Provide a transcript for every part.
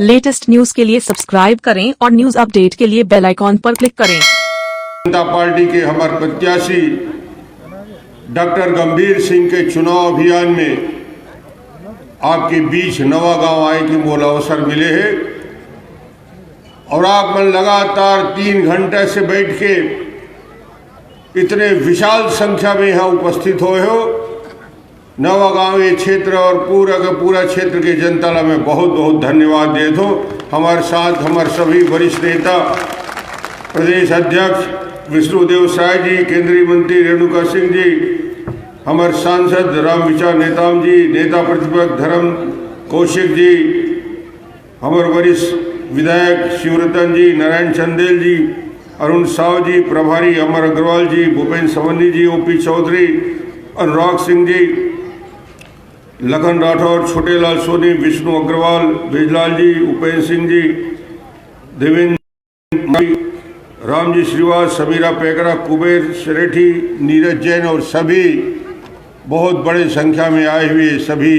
Latest news के लिए subscribe करें और न्यूज अपडेट के लिए बेल आइकॉन पर क्लिक करें। जनता पार्टी के हमारे प्रत्याशी डॉक्टर गंभीर सिंह के चुनाव अभियान में आपके बीच नवागांव आए के मोल अवसर मिले हैं और आप मन लगातार 3 घंटे से बैठ के इतने विशाल संख्या में यहाँ उपस्थित हुए हो। नवागांव ये क्षेत्र और पूरा का पूरा क्षेत्र के जनता ला मैं बहुत बहुत धन्यवाद देता हूँ। हमारे साथ हमारे सभी वरिष्ठ नेता, प्रदेश अध्यक्ष विष्णुदेव साय जी, केंद्रीय मंत्री रेणुका सिंह जी, हमारे सांसद रामविचार नेताम जी, नेता प्रतिपक्ष धर्म कौशिक जी, हमारे वरिष्ठ विधायक शिवरतन जी, नारायण चंदेल जी, अरुण साव जी, प्रभारी अमर अग्रवाल जी, भूपेन्द्र सवन्नी जी, ओपी चौधरी, अनुराग सिंह जी, लखन राठौर, छोटेलाल सोनी, विष्णु अग्रवाल, बेजलाल जी, उपेंद्र सिंह जी, देवेंद्र, रामजी श्रीवास, समीरा पेकरा, कुबेर शरेठी, नीरज जैन और सभी बहुत बड़े संख्या में आए हुए सभी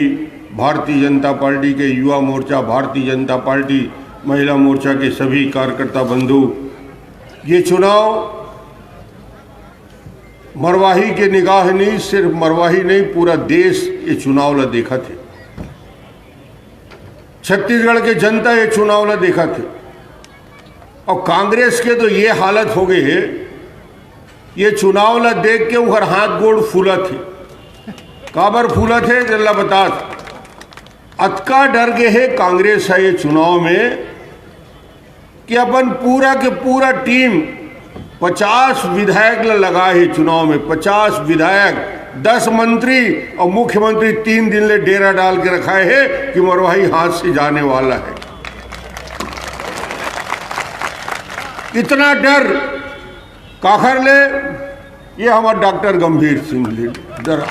भारतीय जनता पार्टी के युवा मोर्चा, भारतीय जनता पार्टी महिला मोर्चा के सभी कार्यकर्ता बंधु, ये चुनाव मरवाही के निगाह नहीं, सिर्फ मरवाही नहीं पूरा देश ये चुनाव ला देखा थे। छत्तीसगढ़ के जनता ये चुनाव ला देखा थे और कांग्रेस के तो ये हालत हो गई है, ये चुनाव ला देख के उहर हाथ गोड़ फूला थे। काबर फूला थे जल्ला बता, अतका डर गए है कांग्रेस है ये चुनाव में कि अपन पूरा के पूरा टीम 50 विधायक लगाए है चुनाव में। 50 विधायक, 10 मंत्री और मुख्यमंत्री 3 दिन ले डेरा डाल के रखा है कि मरवाही हाथ से जाने वाला है। इतना डर काखर ले, ये हमारा डॉक्टर गंभीर सिंह ले डरा।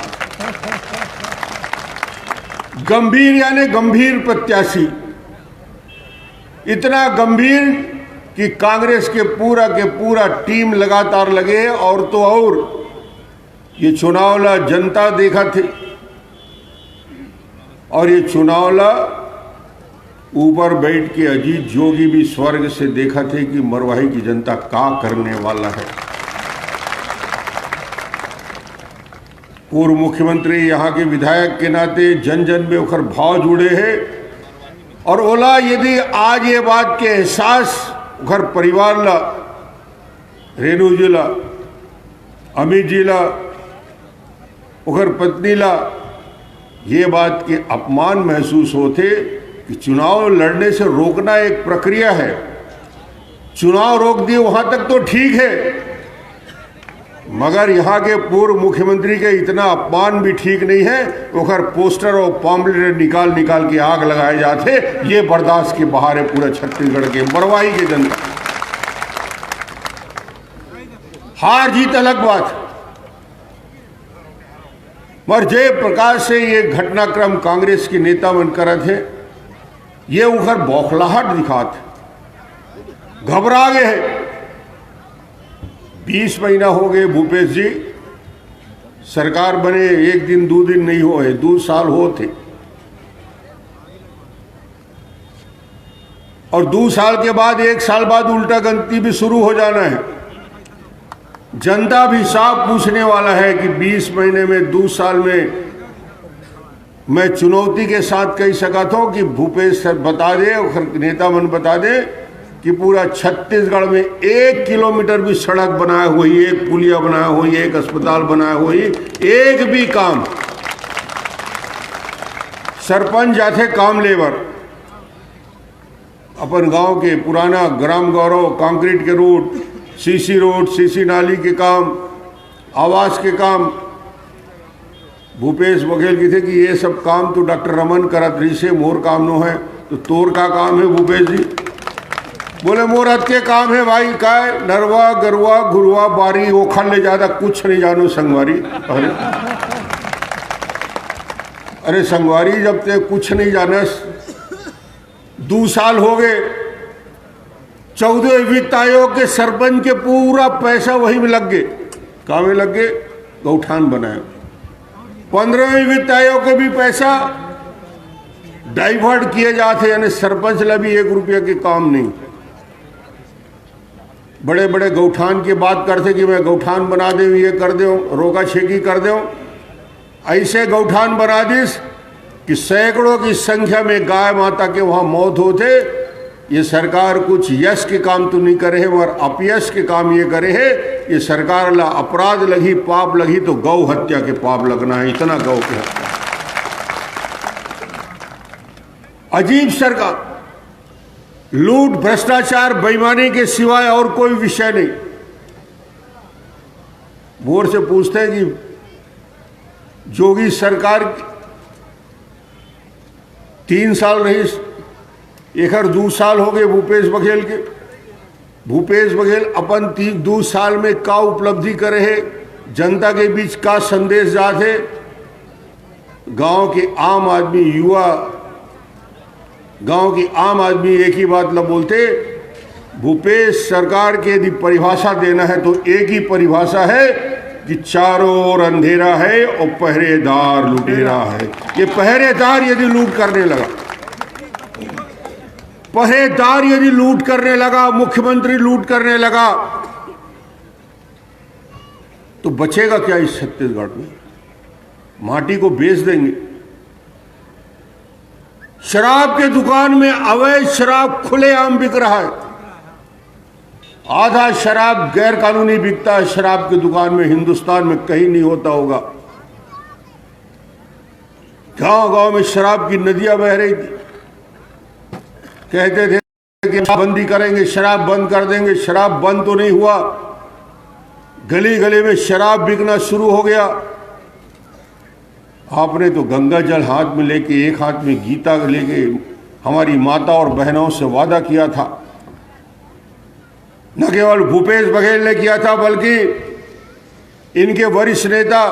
गंभीर यानी गंभीर प्रत्याशी, इतना गंभीर कि कांग्रेस के पूरा टीम लगातार लगे। और तो और ये चुनाव ला जनता देखा थे और ये चुनाव ला ऊपर बैठ के अजीत जोगी भी स्वर्ग से देखा थे कि मरवाही की जनता क्या करने वाला है। पूर्व मुख्यमंत्री यहाँ के विधायक के नाते जन जन में उखर भाव जुड़े हैं और ओला यदि आज ये बात के एहसास घर परिवार ला, रेणु जी ला, अमित जी ला, उगर पत्नी ला ये बात के अपमान महसूस होते कि चुनाव लड़ने से रोकना एक प्रक्रिया है। चुनाव रोक दिए वहां तक तो ठीक है, मगर यहाँ के पूर्व मुख्यमंत्री के इतना अपमान भी ठीक नहीं है। उखर पोस्टर और पॉम्पलेट निकाल के आग लगाए जाते, ये बर्दाश्त के बाहर है पूरा छत्तीसगढ़ के मरवाही के जनता। हार जीत अलग बात, मगर जय प्रकाश से ये घटनाक्रम कांग्रेस के नेता मन कर थे, ये उखर बौखलाहट दिखाते, घबरा गए हैं। 20 महीना हो गए भूपेश जी सरकार बने, 1 दिन 2 दिन नहीं हुए, 2 साल होते और 2 साल के बाद 1 साल बाद उल्टा गंती भी शुरू हो जाना है। जनता भी साफ पूछने वाला है कि 20 महीने में 2 साल में मैं चुनौती के साथ कह सका था कि भूपेश सर बता दे और नेता मन बता दे कि पूरा छत्तीसगढ़ में 1 किलोमीटर भी सड़क बनाया हुई, 1 पुलिया बनाया हुई, 1 अस्पताल बनाया हुई, एक भी काम सरपंच जाते काम लेबर अपन गांव के पुराना ग्राम गौरव कंक्रीट के रोड, सीसी रोड, सीसी नाली के काम, आवास के काम, भूपेश बघेल की थे कि ये सब काम तो डॉक्टर रमन करत रही से, मोर काम नो है तो तोर का काम है भूपेश जी? बोले मोर हथ के काम है भाई, काय नरवा गरुआ गुरुआ बारी ओखन ले ज्यादा कुछ नहीं जानो संगवारी। अरे संगवारी जब ते कुछ नहीं जाना, 2 साल हो गए 14 वित्त आयोग के सरपंच के पूरा पैसा वही में लग गए, कहाँ में लग गए? गौठान बनाए। 15वें वित्त आयोग के भी पैसा डाइवर्ट किए जाते, यानी सरपंच ला भी 1 रुपया के काम नहीं। बड़े बड़े गौठान की बात करते कि मैं गौठान बना दे, ये कर दो, रोका छेकी कर दो। ऐसे गौठान बना दिस कि सैकड़ों की संख्या में गाय माता के वहाँ मौत होते। ये सरकार कुछ यश के काम तो नहीं करे है, और अपयश के काम ये करे है। ये सरकार ला अपराध लगी, पाप लगी तो गौ हत्या के पाप लगना है, इतना गौ के हत्या। अजीब सरकार, लूट, भ्रष्टाचार, बेईमानी के सिवाय और कोई विषय नहीं। बोर से पूछते हैं कि जोगी सरकार 3 साल रही, 1-2 साल हो गए भूपेश बघेल के। भूपेश बघेल अपन 2 साल में का उपलब्धि करे है, जनता के बीच का संदेश जाते। गांव के आम आदमी, युवा, गांव की आम आदमी एक ही बात ला बोलते, भूपेश सरकार के यदि परिभाषा देना है तो एक ही परिभाषा है कि चारों ओर अंधेरा है और पहरेदार लुटेरा है। ये पहरेदार यदि लूट करने लगा, पहरेदार यदि लूट करने लगा, मुख्यमंत्री लूट करने लगा, तो बचेगा क्या इस छत्तीसगढ़ में? माटी को बेच देंगे। शराब के दुकान में अवैध शराब खुलेआम बिक रहा है। आधा शराब गैर कानूनी बिकता है शराब की दुकान में, हिंदुस्तान में कहीं नहीं होता होगा। गांव गांव में शराब की नदियां बह रही थी। कहते थे कि बंदी करेंगे, शराब बंद कर देंगे। शराब बंद तो नहीं हुआ, गली गली में शराब बिकना शुरू हो गया। आपने तो गंगा जल हाथ में लेके, एक हाथ में गीता लेके हमारी माता और बहनों से वादा किया था। न केवल भूपेश बघेल ने किया था, बल्कि इनके वरिष्ठ नेता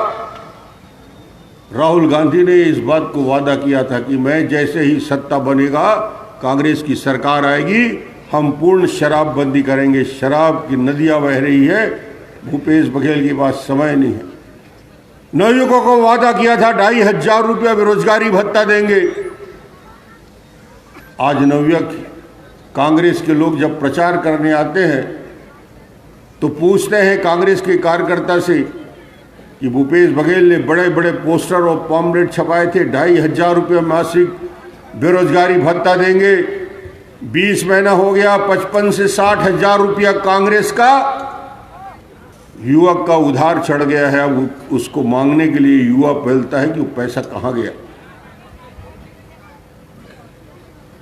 राहुल गांधी ने इस बात को वादा किया था कि मैं जैसे ही सत्ता बनेगा, कांग्रेस की सरकार आएगी, हम पूर्ण शराबबंदी करेंगे। शराब की नदियां बह रही है, भूपेश बघेल के पास समय नहीं है। नवयुवकों को वादा किया था 2,500 रुपया बेरोजगारी भत्ता देंगे। आज नवयुवक, कांग्रेस के लोग जब प्रचार करने आते हैं तो पूछते हैं कांग्रेस के कार्यकर्ता से कि भूपेश बघेल ने बड़े बड़े पोस्टर और पॉम्पलेट छपाए थे, 2,500 रुपया मासिक बेरोजगारी भत्ता देंगे। 20 महीना हो गया, 55 से 60 हजार रुपया कांग्रेस का युवक का उधार चढ़ गया है। अब उसको मांगने के लिए युवा पहलता है कि वो पैसा कहाँ गया।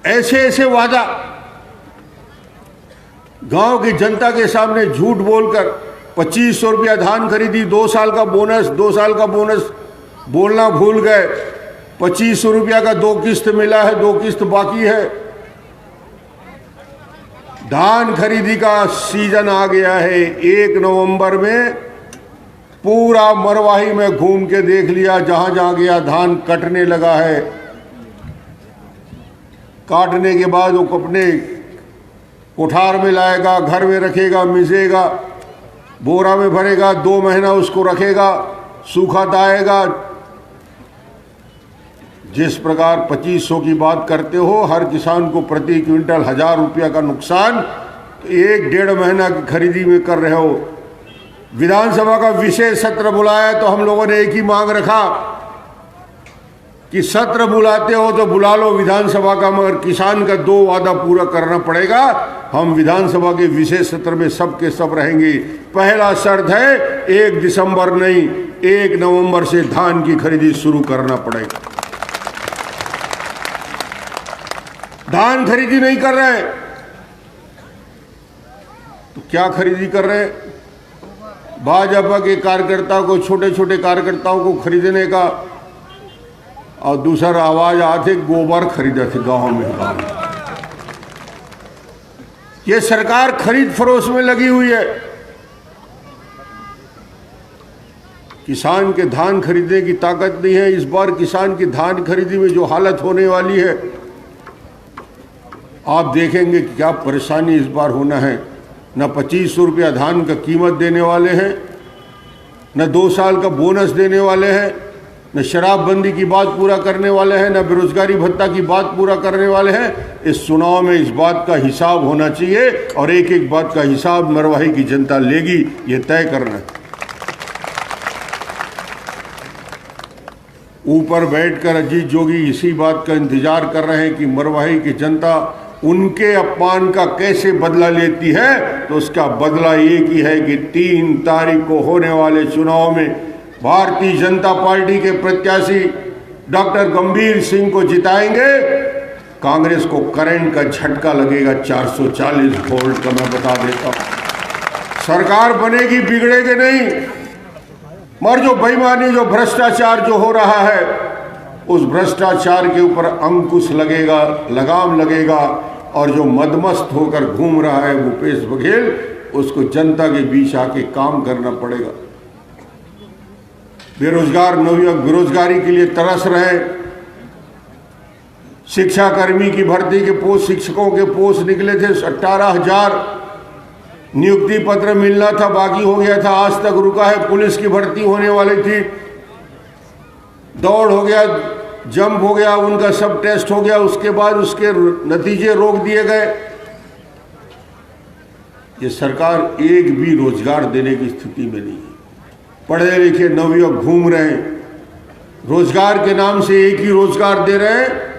ऐसे ऐसे वादा गांव की जनता के सामने झूठ बोलकर 2500 रुपया धान खरीदी, 2 साल का बोनस, 2 साल का बोनस बोलना भूल गए। 2500 रुपया का 2 किस्त मिला है, 2 किस्त बाकी है। धान खरीदी का सीजन आ गया है। 1 नवंबर में पूरा मरवाही में घूम के देख लिया, जहां जहां गया धान कटने लगा है। काटने के बाद वो अपने कोठार में लाएगा, घर में रखेगा, मिसेगा, बोरा में भरेगा, 2 महीना उसको रखेगा, सूखा दाएगा। जिस प्रकार 2500 की बात करते हो, हर किसान को प्रति क्विंटल 1000 रुपया का नुकसान, तो 1-1.5 महीना की खरीदी में कर रहे हो। विधानसभा का विशेष सत्र बुलाया तो हम लोगों ने एक ही मांग रखा कि सत्र बुलाते हो तो बुला लो विधानसभा का, मगर किसान का 2 वादा पूरा करना पड़ेगा। हम विधानसभा के विशेष सत्र में सब के सब रहेंगे। पहला शर्त है 1 दिसंबर नहीं, 1 नवंबर से धान की खरीदी शुरू करना पड़ेगा। धान खरीदी नहीं कर रहे तो क्या खरीदी कर रहे? भाजपा के कार्यकर्ताओं को, छोटे छोटे कार्यकर्ताओं को खरीदने का, और दूसरा आवाज आते गोबर खरीदा थे गांव में। ये सरकार खरीद फरोश में लगी हुई है। किसान के धान खरीदने की ताकत नहीं है। इस बार किसान की धान खरीदी में जो हालत होने वाली है, आप देखेंगे कि क्या परेशानी इस बार होना है। न 2500 रुपया धान का कीमत देने वाले हैं, न 2 साल का बोनस देने वाले हैं। न शराबबंदी की बात पूरा करने वाले हैं, न बेरोजगारी भत्ता की बात पूरा करने वाले हैं। इस चुनाव में इस बात का हिसाब होना चाहिए और एक एक बात का हिसाब मरवाही की जनता लेगी, ये तय करना है। ऊपर बैठकर अजीत जोगी इसी बात का इंतजार कर रहे हैं कि मरवाही की जनता उनके अपमान का कैसे बदला लेती है। तो उसका बदला एक ही है कि 3 तारीख को होने वाले चुनाव में भारतीय जनता पार्टी के प्रत्याशी डॉक्टर गंभीर सिंह को जिताएंगे। कांग्रेस को करंट का झटका लगेगा 440 वोल्ट का, मैं बता देता हूं। सरकार बनेगी, बिगड़ेगी नहीं, मगर जो बेईमानी, जो भ्रष्टाचार जो हो रहा है, उस भ्रष्टाचार के ऊपर अंकुश लगेगा, लगाम लगेगा। और जो मदमस्त होकर घूम रहा है भूपेश बघेल, उसको जनता के बीच आके काम करना पड़ेगा। बेरोजगार नवयुवक बेरोजगारी के लिए तरस रहे, शिक्षा कर्मी की भर्ती के पोस्ट, शिक्षकों के पोस्ट निकले थे, 18,000 नियुक्ति पत्र मिलना था, बाकी हो गया था, आज तक रुका है। पुलिस की भर्ती होने वाली थी, दौड़ हो गया, जंप हो गया, उनका सब टेस्ट हो गया, उसके बाद उसके नतीजे रोक दिए गए। ये सरकार एक भी रोजगार देने की स्थिति में नहीं है। पढ़े लिखे नवयुवक घूम रहे हैं, रोजगार के नाम से एक ही रोजगार दे रहे हैं,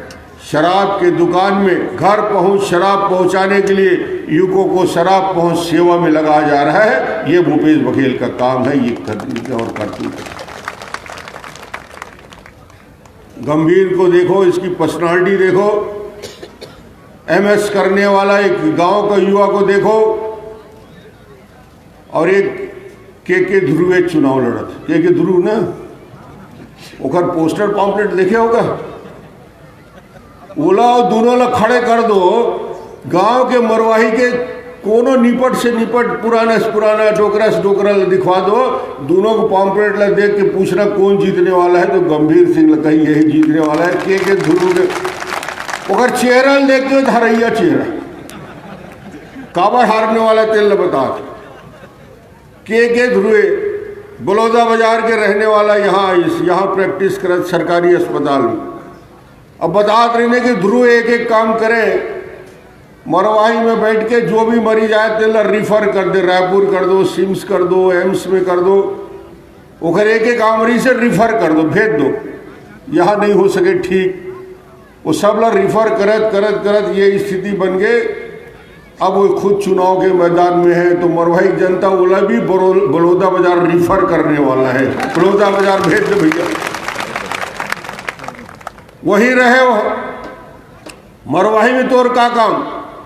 शराब के दुकान में घर पहुंच शराब पहुंचाने के लिए युवकों को शराब पहुंच सेवा में लगाया जा रहा है। ये भूपेश बघेल का काम है, ये और करतूत है। गंभीर को देखो, इसकी पर्सनालिटी देखो, एमएस करने वाला एक गांव का युवा को देखो, और एक के ध्रुव चुनाव लड़त, के ध्रुव ना ओकर पोस्टर पॉम्पलेट देखे होगा, ओला दोनों ला खड़े कर दो, गांव के मरवाही के कोनो निपट से निपट पुराना से पुराना डोकरा से डोकरा दिखवा दो, दोनों को पॉम्पलेट ला देख के पूछना कौन जीतने वाला है, तो गंभीर सिंह कहीं यही जीतने वाला है। के ध्रुव के ओकर चेहरा देख के धरैया चेहरा काबर हारने वाला तेल बता। के ध्रुवे बलौदा बाजार के रहने वाला, यहाँ प्रैक्टिस कर सरकारी अस्पताल में। अब बता रहे कि ध्रुव एक एक काम करे, मरवाही में बैठ के जो भी मरीज आए तेल रिफर कर दे, रायपुर कर दो, सिम्स कर दो, एम्स में कर दो, ओकर एक एक आमरी से रिफर कर दो, भेज दो। यहाँ नहीं हो सके ठीक, वो सब ला रिफर करत करत करत ये स्थिति बन गए। अब वो खुद चुनाव के मैदान में है, तो मरवाही जनता बोला भी बलौदा बाजार रिफर करने वाला है, बलौदा बाजार भेज दो भैया, वही रहे। वो मरवाही में तो और का काम,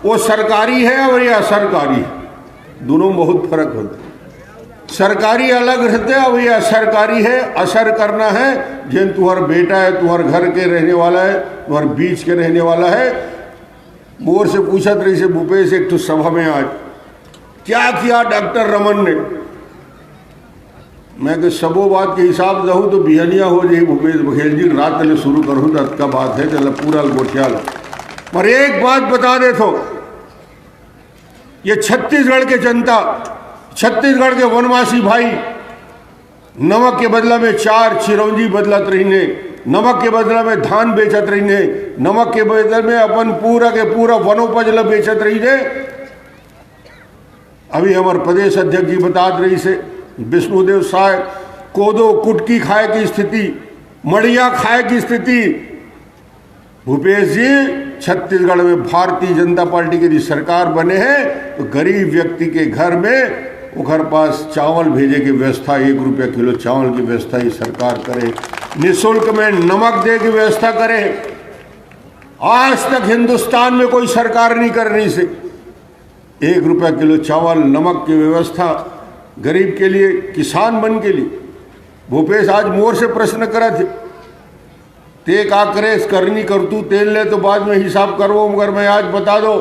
वो सरकारी है और ये असरकारी है, दोनों में बहुत फर्क होता है। सरकारी अलग रहते हैं, अब ये असरकारी है, असर करना है। जिन तुम्हारा बेटा है, तुम्हारे घर के रहने वाला है, तुम्हारे बीच के रहने वाला है। मोर से पूछा रही से भूपेश एक तो सभा में आज क्या किया डॉक्टर रमन ने, मैं कि सबो बात के हिसाब रहूँ तो बिहनिया हो जाए भूपेश बघेल जी, रात ले शुरू करूँ तो का बात है, चल पूरा गोठिया लो। पर एक बात बता दे तो, ये छत्तीसगढ़ के जनता, छत्तीसगढ़ के वनवासी भाई नमक के बदला में 4 चिरौंजी बदलत रही ने, नमक के बदला में धान बेचत रही ने, नमक के बदले में अपन पूरा के पूरा वनोपज ला बेचत रही ने। अभी हमारे प्रदेश अध्यक्ष जी बता रही से विष्णुदेव साय कोदो कुटकी खाए की स्थिति, मड़िया खाए की स्थिति। भूपेश जी छत्तीसगढ़ में भारतीय जनता पार्टी की यदि सरकार बने हैं तो गरीब व्यक्ति के घर में घर पास चावल भेजे की व्यवस्था, 1 रुपया किलो चावल की व्यवस्था ये सरकार करे, निःशुल्क में नमक दे की व्यवस्था करे। आज तक हिंदुस्तान में कोई सरकार नहीं कर रही से 1 रुपया किलो चावल नमक की व्यवस्था गरीब के लिए, किसान मन के लिए। भूपेश आज मोर से प्रश्न करा थे, ते का करे करनी कर तू तेल ले तो बाद में हिसाब करवो, मगर मैं आज बता दो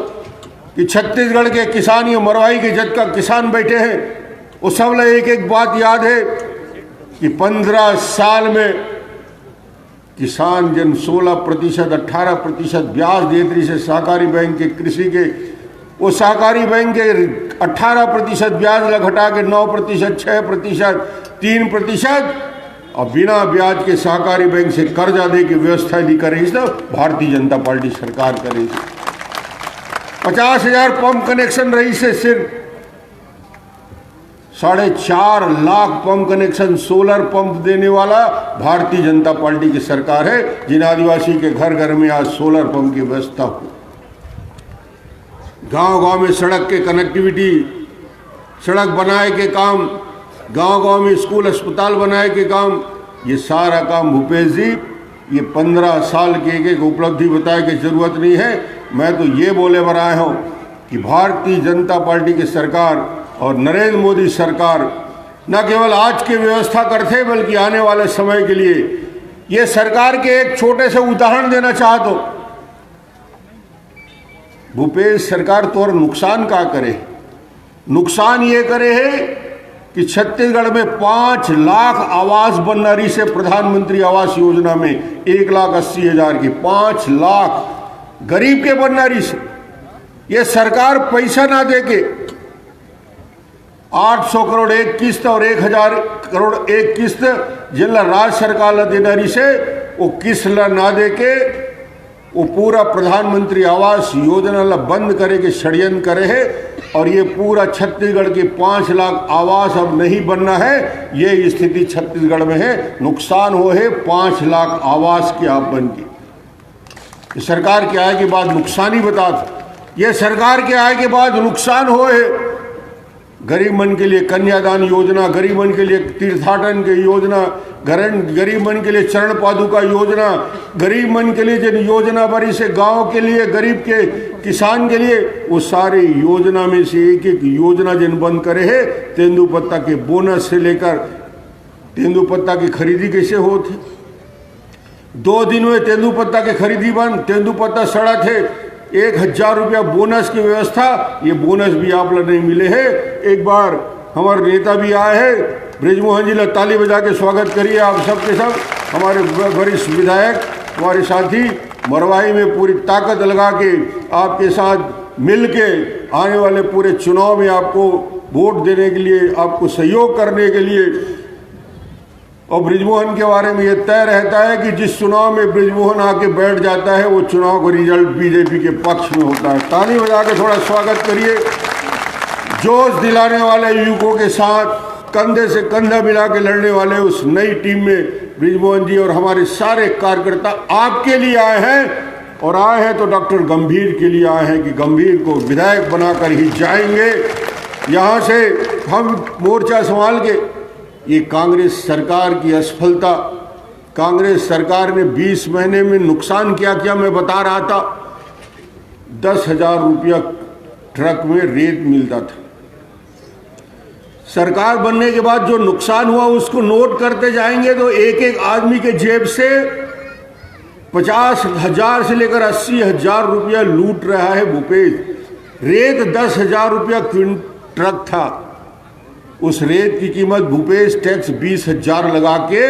कि छत्तीसगढ़ के किसान, ये मरवाही के जद का किसान बैठे हैं, वो सब ले एक एक बात याद है कि 15 साल में किसान जन 16%, 18% ब्याज देत रही से सहकारी बैंक के कृषि के, वो सहकारी बैंक के 18% ब्याज लग घटा के 9%, 6%, 3%, और बिना ब्याज के सहकारी बैंक से कर्जा दे की व्यवस्था यदि करेगी तो भारतीय जनता पार्टी सरकार करेगी। 50,000 पंप कनेक्शन रही से सिर्फ 4.5 lakh pump connection solar pump देने वाला भारतीय जनता पार्टी की सरकार है, जिन आदिवासी के घर घर में आज सोलर पंप की व्यवस्था हो। गांव-गांव में सड़क के कनेक्टिविटी, सड़क बनाए के काम, गांव-गांव में स्कूल अस्पताल बनाए के काम, ये सारा काम भूपेश जी ये 15 साल की एक उपलब्धि बताए की जरूरत नहीं है। मैं तो ये बोले बनाया हूँ कि भारतीय जनता पार्टी की सरकार और नरेंद्र मोदी सरकार न केवल आज की व्यवस्था करते बल्कि आने वाले समय के लिए ये सरकार के एक छोटे से उदाहरण देना चाहता हूं। भूपेश सरकार तो और नुकसान क्या करे, नुकसान ये करे है कि छत्तीसगढ़ में 5 लाख आवास बनना रही से प्रधानमंत्री आवास योजना में 1,80,000 की 5 लाख गरीब के बनना रही से ये सरकार पैसा ना दे के 800 करोड़ एक किस्त और 1,000 करोड़ एक किस्त जिला राज्य सरकार ला देना रही से वो किस्त ला ना दे के वो पूरा प्रधानमंत्री आवास योजना ला बंद करे के षड्यंत्र करे है। और ये पूरा छत्तीसगढ़ के 5 लाख आवास अब नहीं बनना है, ये स्थिति छत्तीसगढ़ में है। नुकसान हो है 5 लाख आवास के आप बन के। सरकार के आए के बाद नुकसान ही बता दो, ये सरकार के आए के बाद नुकसान हो है। गरीब मन के लिए कन्यादान योजना, गरीब मन के लिए तीर्थाटन की योजना, गरीब मन के लिए चरण पादुका योजना, गरीब मन के लिए जिन योजना बड़ी से गांव के लिए, गरीब के किसान के लिए, वो सारे योजना में से एक एक योजना जिन बंद करे है। तेंदुपत्ता के बोनस से लेकर तेंदुपत्ता की खरीदी कैसे होती, 2 दिन में तेंदुपत्ता की खरीदी बंद, तेंदुपत्ता सड़ा थे, 1,000 रुपया बोनस की व्यवस्था, ये बोनस भी आप लोग नहीं मिले है। एक बार हमारे नेता भी आए हैं, ब्रिजमोहन जी ला ताली बजा के स्वागत करिए आप सबके सब। हमारे वरिष्ठ विधायक, हमारे साथी मरवाही में पूरी ताकत लगा के आपके साथ मिल के आने वाले पूरे चुनाव में आपको वोट देने के लिए, आपको सहयोग करने के लिए। और ब्रिजमोहन के बारे में ये तय रहता है कि जिस चुनाव में ब्रिजमोहन आके बैठ जाता है वो चुनाव का रिजल्ट बीजेपी के पक्ष में होता है। ताली बजा के थोड़ा स्वागत करिए। जोश दिलाने वाले युवकों के साथ कंधे से कंधा मिला के लड़ने वाले उस नई टीम में ब्रिजमोहन जी और हमारे सारे कार्यकर्ता आपके लिए आए हैं। और आए हैं तो डॉक्टर गंभीर के लिए आए हैं कि गंभीर को विधायक बनाकर ही जाएंगे। यहाँ से हम मोर्चा संभाल के, ये कांग्रेस सरकार की असफलता, कांग्रेस सरकार ने 20 महीने में नुकसान क्या किया मैं बता रहा था। 10,000 रुपया ट्रक में रेत मिलता था। सरकार बनने के बाद जो नुकसान हुआ उसको नोट करते जाएंगे तो एक एक आदमी के जेब से 50,000 से लेकर 80,000 रुपया लूट रहा है भूपेश। रेत 10,000 रुपया ट्रक था, उस रेत की कीमत भूपेश टैक्स 20,000 लगा के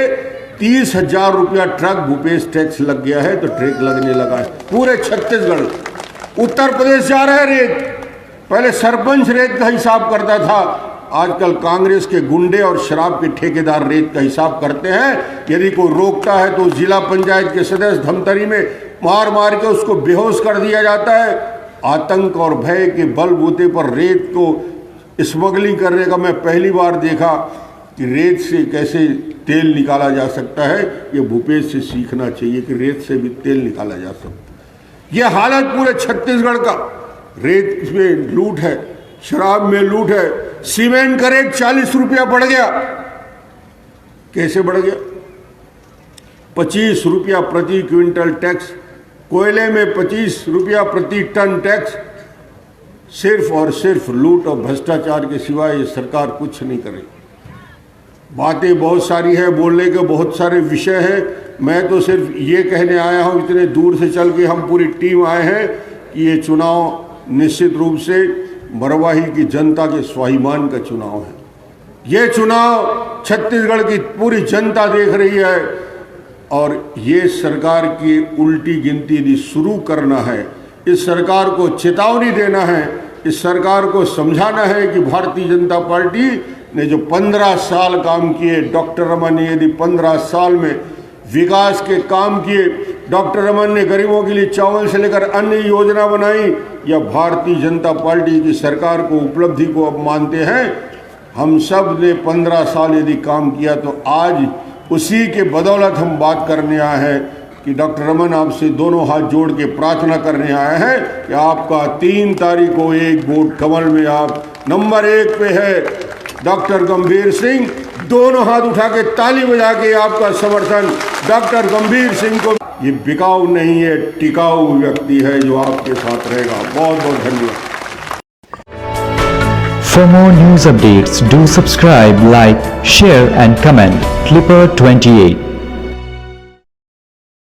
30,000 रुपया ट्रक भूपेश टैक्स लग गया है। तो ट्रक लगने लगा है पूरे छत्तीसगढ़। उत्तर प्रदेश जा रहा है रेत, पहले सरपंच रेत का हिसाब करता था, आजकल कांग्रेस के गुंडे और शराब के ठेकेदार रेत का हिसाब करते हैं। यदि कोई रोकता है तो जिला पंचायत के सदस्य धमतरी में मार मार के उसको बेहोश कर दिया जाता है। आतंक और भय के बलबूते पर रेत को स्मगलिंग करने का मैं पहली बार देखा कि रेत से कैसे तेल निकाला जा सकता है। ये भूपेश से सीखना चाहिए कि रेत से भी तेल निकाला जा सकता है। ये हालत पूरे छत्तीसगढ़ का, रेत में लूट है, शराब में लूट है। सीमेंट का रेट 40 रुपया बढ़ गया। कैसे बढ़ गया? 25 रुपया प्रति क्विंटल टैक्स, कोयले में 25 रुपया प्रति टन टैक्स। सिर्फ और सिर्फ लूट और भ्रष्टाचार के सिवाय ये सरकार कुछ नहीं करे। बातें बहुत सारी है, बोलने के बहुत सारे विषय हैं। मैं तो सिर्फ ये कहने आया हूँ, इतने दूर से चल के हम पूरी टीम आए हैं कि ये चुनाव निश्चित रूप से मरवाही की जनता के स्वाभिमान का चुनाव है। ये चुनाव छत्तीसगढ़ की पूरी जनता देख रही है और ये सरकार की उल्टी गिनती यदि शुरू करना है, इस सरकार को चेतावनी देना है, इस सरकार को समझाना है कि भारतीय जनता पार्टी ने जो 15 साल काम किए, डॉक्टर रमन ने यदि 15 साल में विकास के काम किए, डॉक्टर रमन ने गरीबों के लिए चावल से लेकर अन्य योजना बनाई, या भारतीय जनता पार्टी की सरकार को उपलब्धि को अब मानते हैं, हम सब ने 15 साल यदि काम किया तो आज उसी के बदौलत हम बात करने आए हैं कि डॉक्टर रमन आपसे दोनों हाथ जोड़ के प्रार्थना करने आए हैं कि आपका 3 तारीख को एक वोट कमल में आप नंबर 1 पे है डॉक्टर गंभीर सिंह। दोनों हाथ उठा के ताली बजा के आपका समर्थन डॉक्टर गंभीर सिंह को। ये बिकाऊ नहीं है, टिकाऊ व्यक्ति है जो आपके साथ रहेगा। बहुत बहुत धन्यवाद। For more news updates, do subscribe, like, share and comment. Clipper 28